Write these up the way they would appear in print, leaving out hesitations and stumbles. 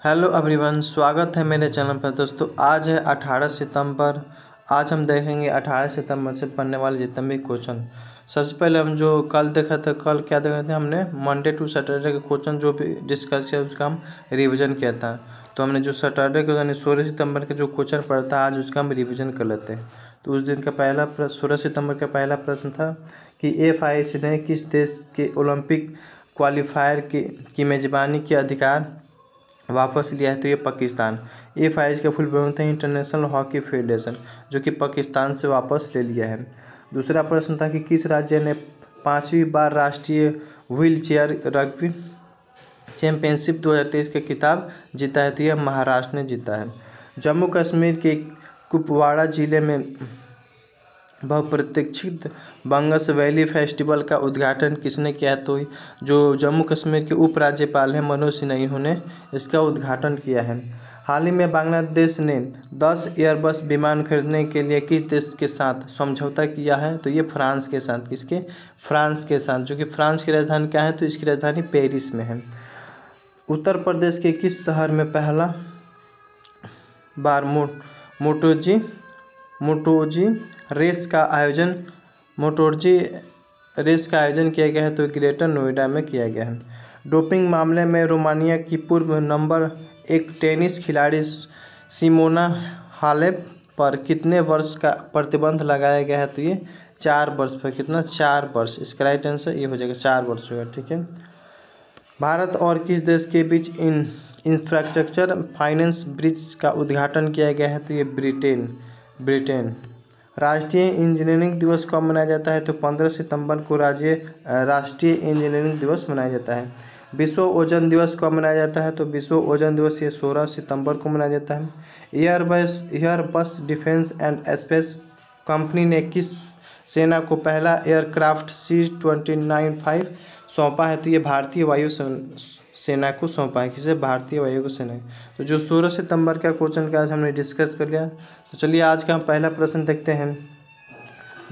Hello everyone, स्वागत है मेरे चैनल पर। दोस्तों आज है 18 सितंबर। आज हम देखेंगे 18 सितंबर से पढ़ने वाले जितने भी क्वेश्चन। सबसे पहले हम जो कल देखा था, कल क्या देखा था हमने, मंडे टू सैटरडे के क्वेश्चन जो भी डिस्कस किया उसका हम रिवीजन किया था। तो हमने जो सैटरडे को यानी 16 सितंबर के जो क्वेश्चन पढ़ा था आज उसका हम रिविज़न कर लेते हैं। तो उस दिन का पहला प्रश्न 16 सितंबर का पहला प्रश्न था कि FIC ने किस देश के ओलंपिक क्वालिफायर की मेज़बानी के अधिकार वापस लिया है? तो ये पाकिस्तान। FIC का फुल फॉर्म था इंटरनेशनल हॉकी फेडरेशन, जो कि पाकिस्तान से वापस ले लिया है। दूसरा प्रश्न था कि किस राज्य ने 5वीं बार राष्ट्रीय व्हील चेयर रग्बी चैंपियनशिप 2023 का खिताब जीता है? तो यह महाराष्ट्र ने जीता है। जम्मू कश्मीर के कुपवाड़ा जिले में बहुप्रतीक्षित बंगस वैली फेस्टिवल का उद्घाटन किसने किया है? तो जो जम्मू कश्मीर के उपराज्यपाल हैं मनोज सिन्हा, इन्होंने इसका उद्घाटन किया है। हाल ही में बांग्लादेश ने 10 एयरबस विमान खरीदने के लिए किस देश के साथ समझौता किया है? तो ये फ्रांस के साथ। किसके? फ्रांस के साथ, जो कि फ्रांस की राजधानी क्या है? तो इसकी राजधानी पेरिस में है। उत्तर प्रदेश के किस शहर में पहला बार मोटोजी रेस का आयोजन किया गया है? तो ग्रेटर नोएडा में किया गया है। डोपिंग मामले में रोमानिया की पूर्व नंबर 1 टेनिस खिलाड़ी सिमोना हालेप पर कितने वर्ष का प्रतिबंध लगाया गया है? तो ये 4 वर्ष पर। कितना? 4 वर्ष। इसका राइट आंसर ये हो जाएगा, 4 वर्ष होगा। ठीक है। भारत और किस देश के बीच इंफ्रास्ट्रक्चर फाइनेंस ब्रिज का उद्घाटन किया गया है? तो ये ब्रिटेन। राष्ट्रीय इंजीनियरिंग दिवस कब मनाया जाता है? तो 15 सितंबर को राष्ट्रीय इंजीनियरिंग दिवस मनाया जाता है। विश्व ओजोन दिवस कब मनाया जाता है? तो विश्व ओजोन दिवस ये 16 सितंबर को मनाया जाता है। Airbus defence and space company ने किस सेना को पहला एयरक्राफ्ट C-29 सौंपा है? तो ये भारतीय वायु सेना को सौंपा है। किसे? भारतीय वायु सेना। तो जो 16 सितंबर का क्वेश्चन का आज हमने डिस्कस कर लिया। तो चलिए आज का हम पहला प्रश्न देखते हैं।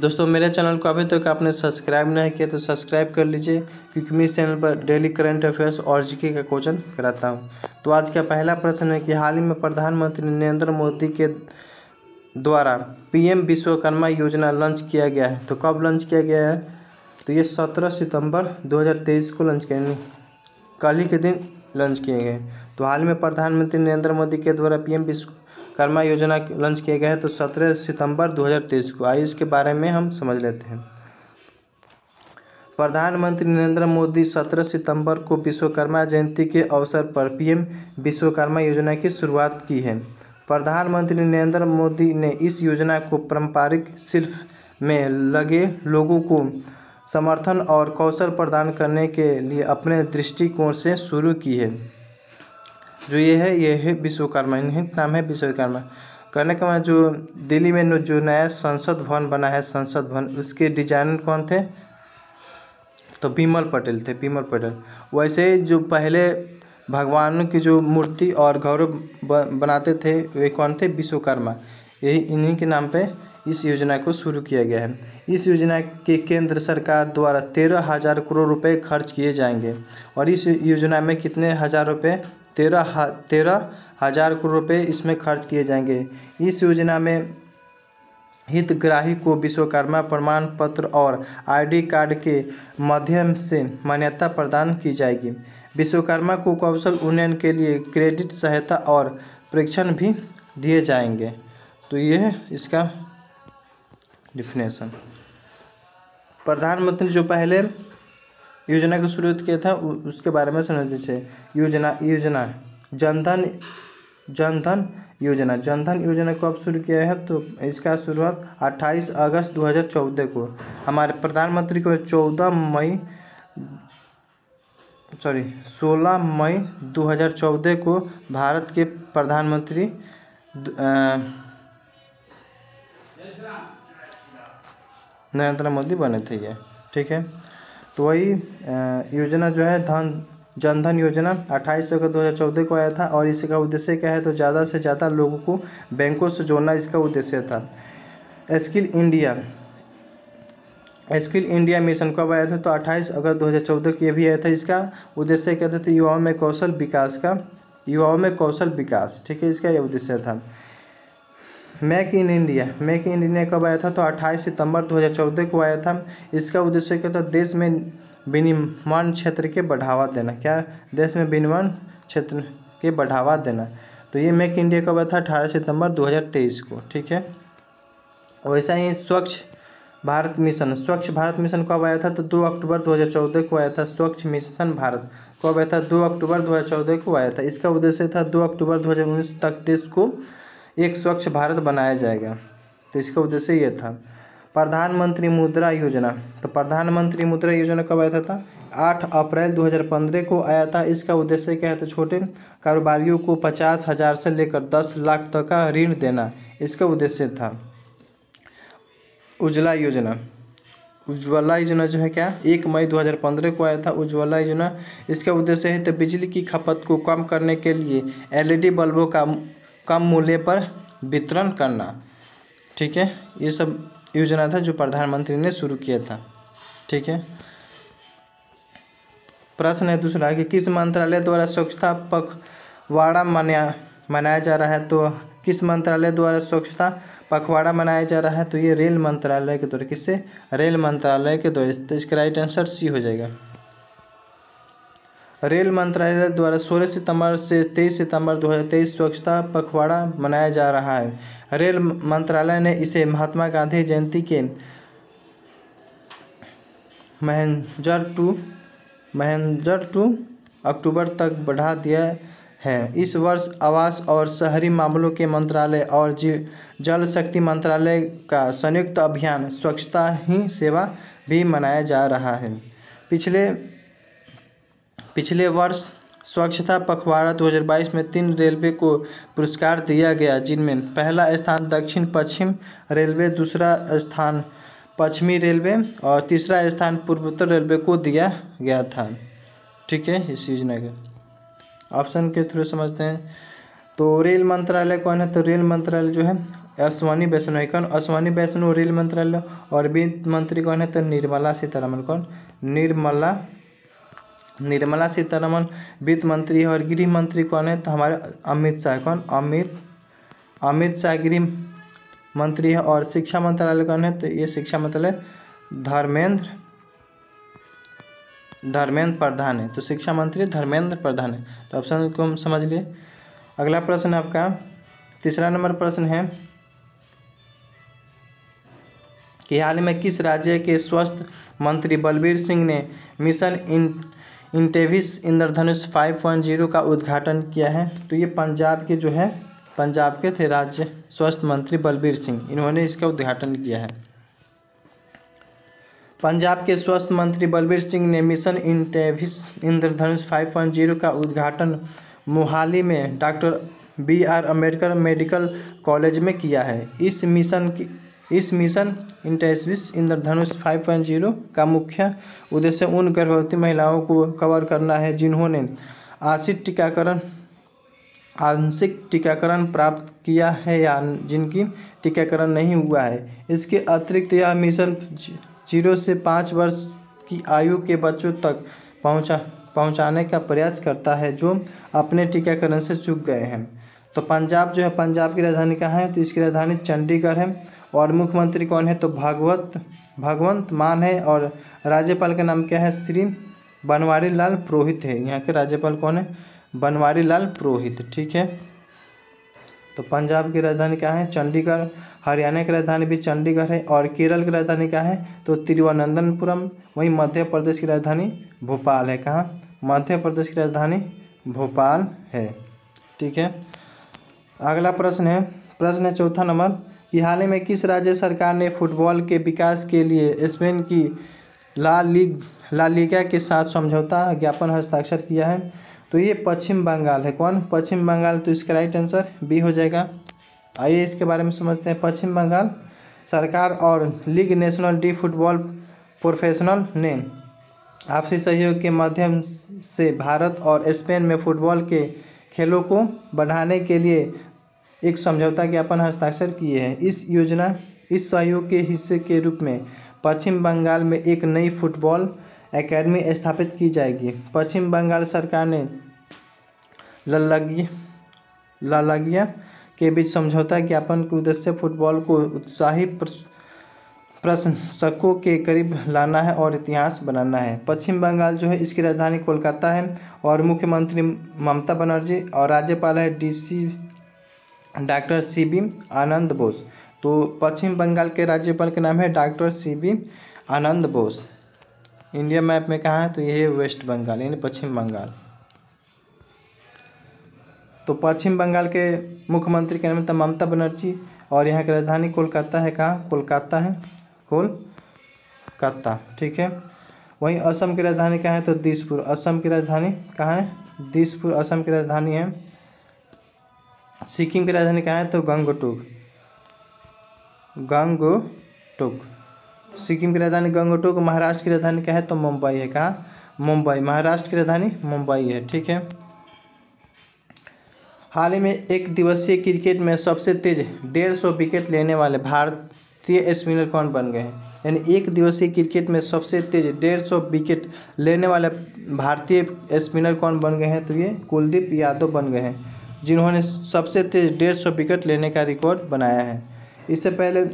दोस्तों मेरे चैनल को अभी तक आपने सब्सक्राइब नहीं किया तो सब्सक्राइब कर लीजिए, क्योंकि मैं इस चैनल पर डेली करंट अफेयर्स और GK का क्वेश्चन कराता हूँ। तो आज का पहला प्रश्न है कि हाल ही में प्रधानमंत्री नरेंद्र मोदी के द्वारा PM विश्वकर्मा योजना लॉन्च किया गया है। तो कब लॉन्च किया गया है? तो ये 17 सितंबर 2023 को लॉन्च किया, कल ही के दिन लॉन्च किए गए। तो हाल में प्रधानमंत्री नरेंद्र मोदी के द्वारा PM विश्वकर्मा योजना लॉन्च किया गया है, तो 17 सितंबर 2023 को। आइए इसके बारे में हम समझ लेते हैं। प्रधानमंत्री नरेंद्र मोदी 17 सितंबर को विश्वकर्मा जयंती के अवसर पर PM विश्वकर्मा योजना की शुरुआत की है। प्रधानमंत्री नरेंद्र मोदी ने इस योजना को पारंपरिक शिल्प में लगे लोगों को समर्थन और कौशल प्रदान करने के लिए अपने दृष्टिकोण से शुरू की है। जो ये है विश्वकर्मा, नाम है विश्वकर्मा। करने के बाद जो दिल्ली में जो नया संसद भवन बना है, संसद भवन, उसके डिजाइनर कौन थे? तो बिमल पटेल थे, बिमल पटेल। वैसे ही जो पहले भगवान की जो मूर्ति और गौरव बनाते थे वे कौन थे? विश्वकर्मा। यही इन्हीं के नाम पे इस योजना को शुरू किया गया है। इस योजना के केंद्र सरकार द्वारा 13,000 करोड़ रुपए खर्च किए जाएंगे। और इस योजना में कितने हज़ार रुपये? 13,000 करोड़ रुपये इसमें खर्च किए जाएंगे। इस योजना में हितग्राही को विश्वकर्मा प्रमाण पत्र और ID कार्ड के माध्यम से मान्यता प्रदान की जाएगी। विश्वकर्मा को कौशल उन्नयन के लिए क्रेडिट सहायता और प्रशिक्षण भी दिए जाएंगे। तो ये है इसका डिफिनेशन। प्रधानमंत्री जो पहले योजना की शुरुआत किया था उसके बारे में समझ लीजिए। योजना जनधन योजना कब शुरू किया है? तो इसका शुरुआत 28 अगस्त 2014 को हमारे प्रधानमंत्री को 16 मई 2014 को भारत के प्रधानमंत्री नरेंद्र मोदी बने थे ये। ठीक है। तो वही योजना जो है जनधन योजना 28 अगस्त 2014 को आया था। और इसका उद्देश्य क्या है? तो ज़्यादा से ज़्यादा लोगों को बैंकों से जोड़ना इसका उद्देश्य था। स्किल इंडिया मिशन कब आया था? तो 28 अगस्त 2014 को ये भी आया था। इसका उद्देश्य क्या था? तो युवाओं में कौशल विकास का युवाओं में कौशल विकास, ठीक है, इसका ये उद्देश्य था। मेक इन इंडिया कब आया था? तो 28 सितंबर 2014 को आया था। इसका उद्देश्य क्या था? देश में विनिर्माण क्षेत्र के बढ़ावा देना। क्या? देश में विनिर्माण क्षेत्र के बढ़ावा देना। तो ये मेक इंडिया कब आया था? 18 सितंबर 2023 को, ठीक है। वैसा ही स्वच्छ भारत मिशन कब आया था? तो 2 अक्टूबर 2014 को आया था। स्वच्छ मिशन भारत कब आया था? 2 अक्टूबर 2014 को आया था। इसका उद्देश्य था 2 अक्टूबर 2019 तक देश को एक स्वच्छ भारत बनाया जाएगा। तो इसका उद्देश्य ये था। प्रधानमंत्री मुद्रा योजना, तो प्रधानमंत्री मुद्रा योजना कब आया था? 8 अप्रैल 2015 को आया था। इसका उद्देश्य क्या है? तो छोटे कारोबारियों को 50,000 से लेकर 10 लाख तक का ऋण देना, इसका उद्देश्य था। उज्ज्वला योजना जो है क्या? 1 मई 2015 को आया था उज्ज्वला योजना। इसका उद्देश्य है तो बिजली की खपत को कम करने के लिए LED बल्बों का कम मूल्य पर वितरण करना, ठीक है। ये सब योजना था जो प्रधानमंत्री ने शुरू किया था, ठीक है। प्रश्न है दूसरा कि किस मंत्रालय द्वारा स्वच्छता पखवाड़ा मनाया जा रहा है? तो किस मंत्रालय द्वारा स्वच्छता पखवाड़ा मनाया जा रहा है? तो ये रेल मंत्रालय के द्वारा। किससे? रेल मंत्रालय के द्वारा। तो इसका राइट आंसर सी हो जाएगा। रेल मंत्रालय द्वारा 16 सितंबर से 23 सितंबर 2023 स्वच्छता पखवाड़ा मनाया जा रहा है। रेल मंत्रालय ने इसे महात्मा गांधी जयंती के महंजर टू अक्टूबर तक बढ़ा दिया है। इस वर्ष आवास और शहरी मामलों के मंत्रालय और जल शक्ति मंत्रालय का संयुक्त अभियान स्वच्छता ही सेवा भी मनाया जा रहा है। पिछले वर्ष स्वच्छता पखवाड़ा 2022 में 3 रेलवे को पुरस्कार दिया गया, जिनमें पहला स्थान दक्षिण पश्चिम रेलवे, दूसरा स्थान पश्चिमी रेलवे और तीसरा स्थान पूर्वोत्तर रेलवे को दिया गया था, ठीक है। इस योजना के ऑप्शन के थ्रू समझते हैं। तो रेल मंत्रालय कौन है? तो रेल मंत्रालय जो है अश्विनी वैष्णव है। कौन? अश्विनी वैष्णव रेल मंत्रालय। और वित्त मंत्री कौन है? तो निर्मला सीतारमण। कौन? निर्मला सीतारमण वित्त मंत्री है। और गृह मंत्री कौन है? तो हमारे अमित शाह। कौन? अमित शाह गृह मंत्री है। और शिक्षा मंत्रालय कौन है? तो ये शिक्षा मंत्रालय धर्मेंद्र प्रधान है। तो शिक्षा मंत्री धर्मेंद्र प्रधान है। तो ऑप्शन को हम समझ लिए। अगला प्रश्न आपका तीसरा नंबर प्रश्न है कि हाल में किस राज्य के स्वास्थ्य मंत्री बलबीर सिंह ने मिशन इंटेविस इंद्रधनुष 5.0 का उद्घाटन किया है? तो ये पंजाब के थे राज्य स्वास्थ्य मंत्री बलबीर सिंह, इन्होंने इसका उद्घाटन किया है। पंजाब के स्वास्थ्य मंत्री बलबीर सिंह ने मिशन इंटेविस इंद्रधनुष 5.0 का उद्घाटन मोहाली में doctor BR Ambedkar medical college में किया है। इस मिशन इंटेविस इंद्रधनुष 5.0 का मुख्य उद्देश्य उन गर्भवती महिलाओं को कवर करना है जिन्होंने आंशिक टीकाकरण प्राप्त किया है या जिनकी टीकाकरण नहीं हुआ है। इसके अतिरिक्त यह मिशन 0 से 5 वर्ष की आयु के बच्चों तक पहुंचाने का प्रयास करता है जो अपने टीकाकरण से चूक गए हैं। तो पंजाब जो है, पंजाब की राजधानी कहाँ है? तो इसकी राजधानी चंडीगढ़ है। और मुख्यमंत्री कौन है? तो भगवंत मान है। और राज्यपाल का नाम क्या है? श्री बनवारी लाल पुरोहित है। यहाँ के राज्यपाल कौन है? बनवारी लाल पुरोहित, ठीक है। तो पंजाब की राजधानी क्या है? चंडीगढ़। हरियाणा की राजधानी भी चंडीगढ़ है। और केरल की राजधानी क्या है? तो तिरुवनंतपुरम। वहीं मध्य प्रदेश की राजधानी भोपाल है। कहाँ? मध्य प्रदेश की राजधानी भोपाल है, ठीक है। अगला प्रश्न है चौथा नंबर कि हाल ही में किस राज्य सरकार ने फुटबॉल के विकास के लिए स्पेन की ला लीगा के साथ समझौता ज्ञापन हस्ताक्षर किया है? तो ये पश्चिम बंगाल है। कौन? पश्चिम बंगाल। तो इसका राइट आंसर बी हो जाएगा। आइए इसके बारे में समझते हैं। पश्चिम बंगाल सरकार और league national D football professional ने आपसी सहयोग के माध्यम से भारत और स्पेन में फुटबॉल के खेलों को बढ़ाने के लिए एक समझौता ज्ञापन हस्ताक्षर किए हैं। इस सहयोग के हिस्से के रूप में पश्चिम बंगाल में एक नई फुटबॉल एकेडमी स्थापित की जाएगी। पश्चिम बंगाल सरकार ने ललागिया के बीच समझौता ज्ञापन के उद्देश्य फुटबॉल को उत्साही प्रशंसकों के करीब लाना है और इतिहास बनाना है। पश्चिम बंगाल जो है इसकी राजधानी कोलकाता है और मुख्यमंत्री ममता बनर्जी और राज्यपाल है डॉक्टर CB आनंद बोस। तो पश्चिम बंगाल के राज्यपाल के नाम है डॉक्टर CB आनंद बोस। इंडिया मैप में कहाँ है तो ये है वेस्ट बंगाल यानी पश्चिम बंगाल। तो पश्चिम बंगाल के मुख्यमंत्री के नाम था ममता बनर्जी और यहाँ की राजधानी कोलकाता है। कहाँ? कोलकाता है, कोलकाता, ठीक है। वहीं असम की राजधानी कहाँ है तो दिसपुर। असम की राजधानी कहाँ है? दिसपुर असम की राजधानी है। सिक्किम की राजधानी कहाँ है तो गंगटोक, सिक्किम की राजधानी गंगटोक। महाराष्ट्र की राजधानी क्या है तो मुंबई है। कहाँ? मुंबई, महाराष्ट्र की राजधानी मुंबई है, ठीक है। हाल ही में एक दिवसीय क्रिकेट में सबसे तेज 150 विकेट लेने वाले भारतीय स्पिनर कौन बन गए हैं? यानी एक दिवसीय क्रिकेट में सबसे तेज 150 विकेट लेने वाले भारतीय स्पिनर कौन बन गए हैं तो ये कुलदीप यादव बन गए हैं, जिन्होंने सबसे तेज 150 विकेट लेने का रिकॉर्ड बनाया है। इससे पहले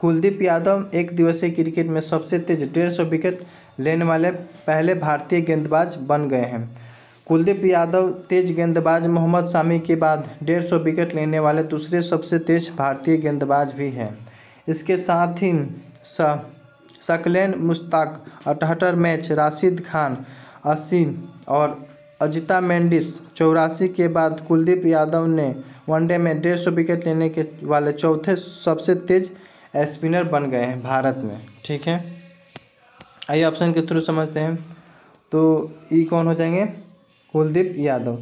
कुलदीप यादव एक दिवसीय क्रिकेट में सबसे तेज 150 विकेट लेने वाले पहले भारतीय गेंदबाज बन गए हैं। कुलदीप यादव तेज गेंदबाज मोहम्मद शामी के बाद 150 विकेट लेने वाले दूसरे सबसे तेज भारतीय गेंदबाज भी हैं। इसके साथ ही शकील मुश्ताक 78 मैच, राशिद खान 80 और अजिता मेंडिस 84 के बाद कुलदीप यादव ने वनडे में 150 विकेट लेने के वाले चौथे सबसे तेज स्पिनर बन गए हैं भारत में, ठीक है। आइए ऑप्शन के थ्रू समझते हैं। तो ये कौन हो जाएंगे? कुलदीप यादव।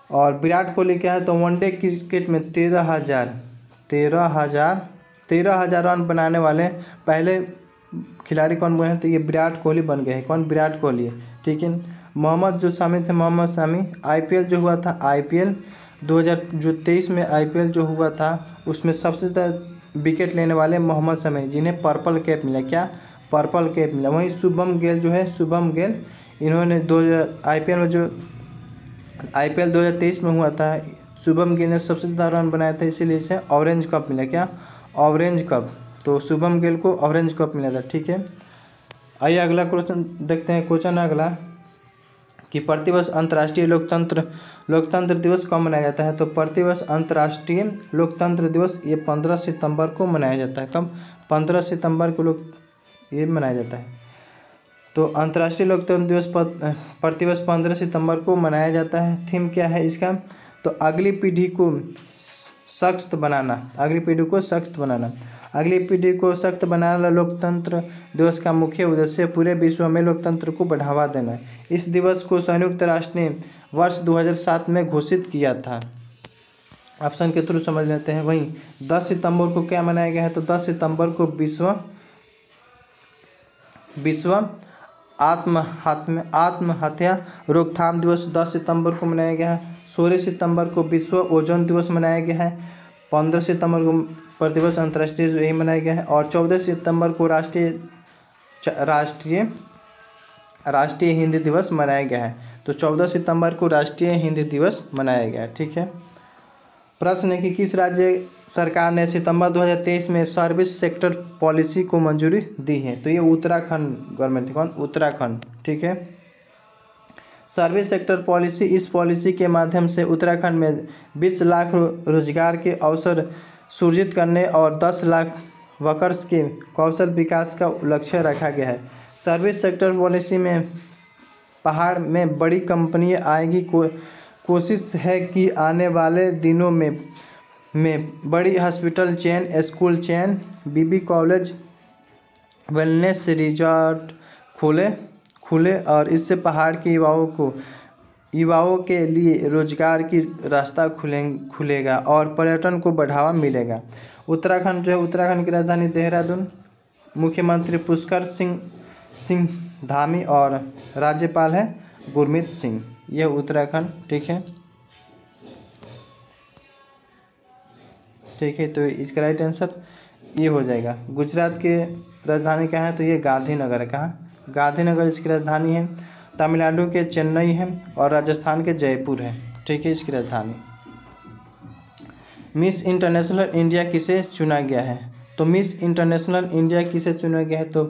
और विराट कोहली क्या है तो वनडे क्रिकेट में 13,000 रन बनाने वाले पहले खिलाड़ी कौन बने हैं तो ये विराट कोहली बन गए हैं। कौन? विराट कोहली, ठीक है। मोहम्मद जो शामी थे, मोहम्मद शामी, IPL जो हुआ था, IPL 2023 में IPL जो हुआ था उसमें सबसे ज़्यादा विकेट लेने वाले मोहम्मद शामी, जिन्हें पर्पल कैप मिला। क्या? पर्पल कैप मिला। वहीं शुभम गिल जो है, शुभम गिल, इन्होंने IPL 2023 में हुआ था, शुभम गिल ने सबसे ज़्यादा रन बनाया था, इसीलिए इसे ऑरेंज कप मिला। क्या? Orange cup. तो शुभम गिल को ऑरेंज कप मिला था, ठीक है। आइए अगला क्वेश्चन देखते हैं। क्वेश्चन अगला कि प्रतिवर्ष अंतर्राष्ट्रीय लोकतंत्र दिवस कब मनाया जाता है? तो प्रतिवर्ष अंतर्राष्ट्रीय लोकतंत्र दिवस ये 15 सितंबर को मनाया जाता है। कब? 15 सितंबर को ये मनाया जाता है। तो अंतर्राष्ट्रीय लोकतंत्र दिवस प्रतिवर्ष 15 सितंबर को मनाया जाता है। थीम क्या है इसका? तो अगली पीढ़ी को सशक्त बनाना, अगली पीढ़ी को सशक्त बनाना। अगली पीढ़ी को सशक्त बनाना लोकतंत्र दिवस का मुख्य उद्देश्य पूरे विश्व में लोकतंत्र को बढ़ावा देना। इस दिवस को संयुक्त राष्ट्र ने वर्ष 2007 में घोषित किया था। ऑप्शन के थ्रू समझ लेते हैं। वहीं 10 सितंबर को क्या मनाया गया है? तो 10 सितंबर को विश्व आत्महत्या रोकथाम दिवस 10 सितंबर को मनाया गया है। 16 सितंबर को विश्व ओजोन दिवस मनाया गया है। 15 सितंबर को प्रतिवर्ष अंतर्राष्ट्रीय यही मनाया गया है। और 14 सितंबर को राष्ट्रीय हिंदी दिवस मनाया गया है। तो 14 सितंबर को राष्ट्रीय हिंदी दिवस मनाया गया है, ठीक है। प्रश्न है कि किस राज्य सरकार ने सितंबर 2023 में सर्विस सेक्टर पॉलिसी को मंजूरी दी है? तो ये उत्तराखंड गवर्नमेंट, कौन? उत्तराखंड, ठीक है। सर्विस सेक्टर पॉलिसी, इस पॉलिसी के माध्यम से उत्तराखंड में 20 लाख रोजगार के अवसर सृजित करने और 10 लाख वर्कर्स के कौशल विकास का लक्ष्य रखा गया है। सर्विस सेक्टर पॉलिसी में पहाड़ में बड़ी कंपनियां आएगी। कोशिश है कि आने वाले दिनों में बड़ी हॉस्पिटल चेन, स्कूल चेन, बीबी कॉलेज, वेलनेस रिजॉर्ट खुले और इससे पहाड़ के युवाओं के लिए रोजगार की रास्ता खुलेगा और पर्यटन को बढ़ावा मिलेगा। उत्तराखंड जो है, उत्तराखंड की राजधानी देहरादून, मुख्यमंत्री पुष्कर सिंह धामी और राज्यपाल है गुरमीत सिंह। यह उत्तराखंड, ठीक है, ठीक है। तो इसका राइट आंसर ये हो जाएगा। गुजरात के राजधानी क्या है? तो ये गांधीनगर है। कहाँ? गांधीनगर इसकी राजधानी है। तमिलनाडु के चेन्नई है और राजस्थान के जयपुर है। ठीक है, इसकी राजधानी। मिस इंटरनेशनल इंडिया किसे चुना गया है? तो मिस इंटरनेशनल इंडिया किसे चुना गया है? तो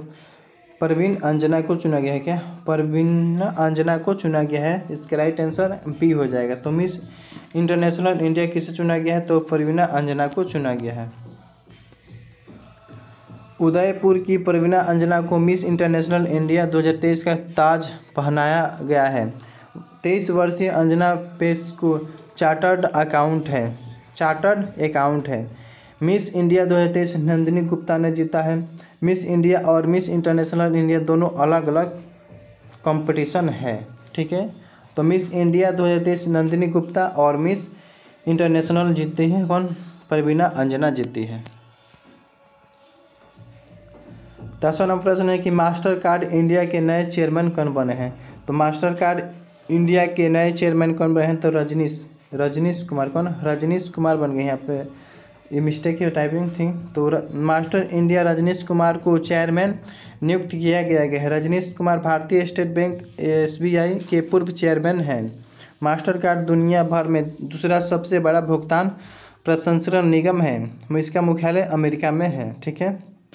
परवीन अंजना को चुना गया है। क्या? परवीन अंजना को चुना गया है। इसका राइट आंसर बी हो जाएगा। तो मिस इंटरनेशनल इंडिया किसे चुना गया है? तो परवीना अंजना को चुना गया है। उदयपुर की परवीना अंजना को मिस इंटरनेशनल इंडिया 2023 का ताज पहनाया गया है। 23 वर्षीय अंजना पेस्को चार्टर्ड अकाउंट है। मिस इंडिया 2023 नंदिनी गुप्ता ने जीता है। मिस इंडिया और मिस इंटरनेशनल इंडिया दोनों अलग अलग कंपटीशन है। ठीक है, तो मिस इंडिया 2023 नंदिनी गुप्ता और मिस इंटरनेशनल जीती है कौन? परवीना अंजना जीती है। 10वां नंबर प्रश्न है कि मास्टर कार्ड इंडिया के नए चेयरमैन कौन बने हैं? तो मास्टर कार्ड इंडिया के नए चेयरमैन कौन बने हैं? तो रजनीश कुमार। कौन? रजनीश कुमार बन गए। यहाँ पे ये मिस्टेक है, टाइपिंग थी। तो मास्टर इंडिया रजनीश कुमार को चेयरमैन नियुक्त किया गया है। रजनीश कुमार भारतीय स्टेट बैंक SBI के पूर्व चेयरमैन हैं। मास्टर कार्ड दुनिया भर में दूसरा सबसे बड़ा भुगतान प्रसंस्करण निगम है। इसका मुख्यालय अमेरिका में है। ठीक है,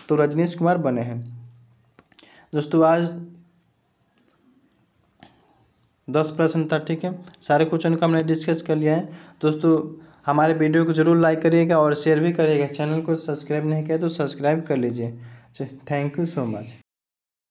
तो रजनीश कुमार बने हैं। दोस्तों आज 10 प्रश्न था। ठीक है, सारे क्वेश्चन को हमने डिस्कस कर लिया है। दोस्तों हमारे वीडियो को जरूर लाइक करिएगा और शेयर भी करिएगा। चैनल को सब्सक्राइब नहीं किया तो सब्सक्राइब कर लीजिए। Thank you so much.